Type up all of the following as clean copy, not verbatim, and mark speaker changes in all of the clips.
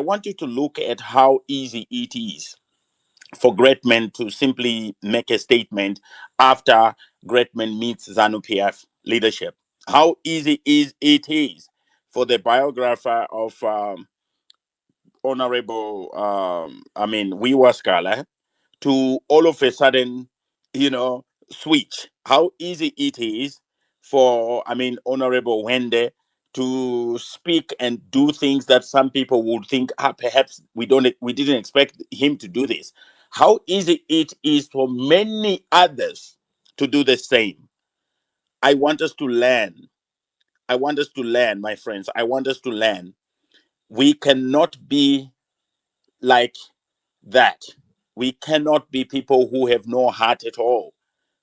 Speaker 1: want you to look at how easy it is for great men to simply make a statement after great men meets ZANU PF leadership. How easy is it is for the biographer of Honorable, Wiwa Scala to all of a sudden, switch. How easy it is for, Honorable Wende to speak and do things that some people would think, perhaps we didn't expect him to do this. How easy it is for many others to do the same. I want us to learn. I want us to learn, my friends. I want us to learn. We cannot be like that. We cannot be people who have no heart at all.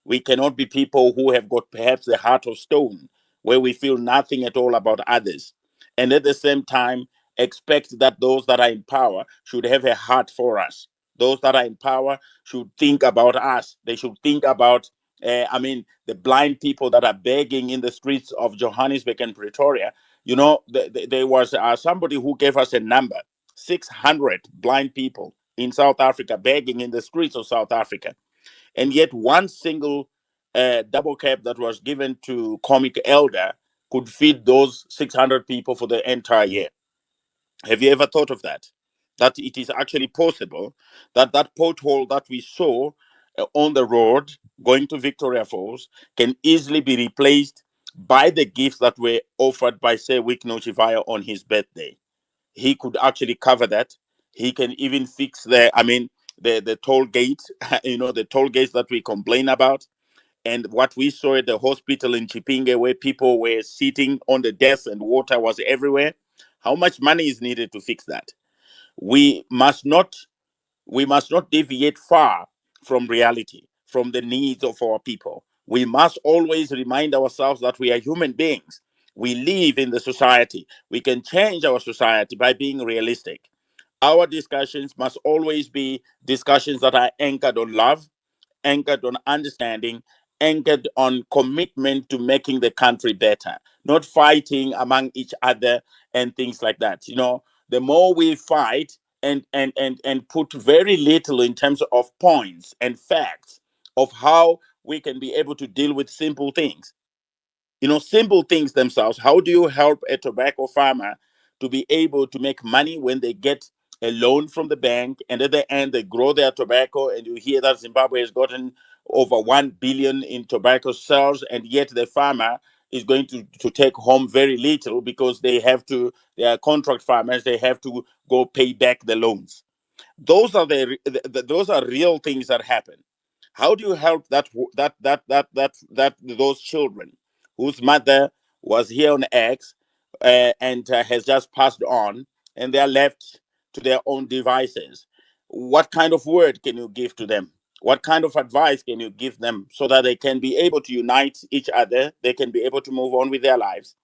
Speaker 1: We cannot be people who have got perhaps the heart of stone, where we feel nothing at all about others. And at the same time, expect that those that are in power should have a heart for us. Those that are in power should think about us. They should think about, the blind people that are begging in the streets of Johannesburg and Pretoria. There was somebody who gave us a number: 600 blind people in South Africa begging in the streets of South Africa, and yet one single double cab that was given to Comic Elder could feed those 600 people for the entire year. Have you ever thought of that? That it is actually possible that that pothole that we saw on the road going to Victoria Falls can easily be replaced by the gifts that were offered by Sir Wick Nochivaya on his birthday. He could actually cover that. He can even fix the toll gate, the toll gates that we complain about, and what we saw at the hospital in Chipinge, where people were sitting on the desks and water was everywhere. How much money is needed to fix that? We must not we must not deviate far from reality, from the needs of our people. We must always remind ourselves that we are human beings. We live in the society. We can change our society by being realistic. Our discussions must always be discussions that are anchored on love, anchored on understanding, anchored on commitment to making the country better, not fighting among each other and things like that. The more we fight and put very little in terms of points and facts of how we can be able to deal with simple things, simple things themselves. How do you help a tobacco farmer to be able to make money when they get a loan from the bank, and at the end they grow their tobacco, and you hear that Zimbabwe has gotten over 1 billion in tobacco sales, and yet the farmer is going to take home very little because they are contract farmers, they have to go pay back the loans. Those are those are real things that happen. How do you help those children whose mother was here on X, and has just passed on, and they are left to their own devices? What kind of word can you give to them? What kind of advice can you give them so that they can be able to unite each other? They can be able to move on with their lives.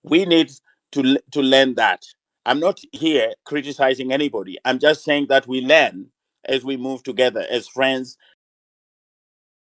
Speaker 1: We need to learn that. I'm not here criticizing anybody. I'm just saying that we learn as we move together as friends,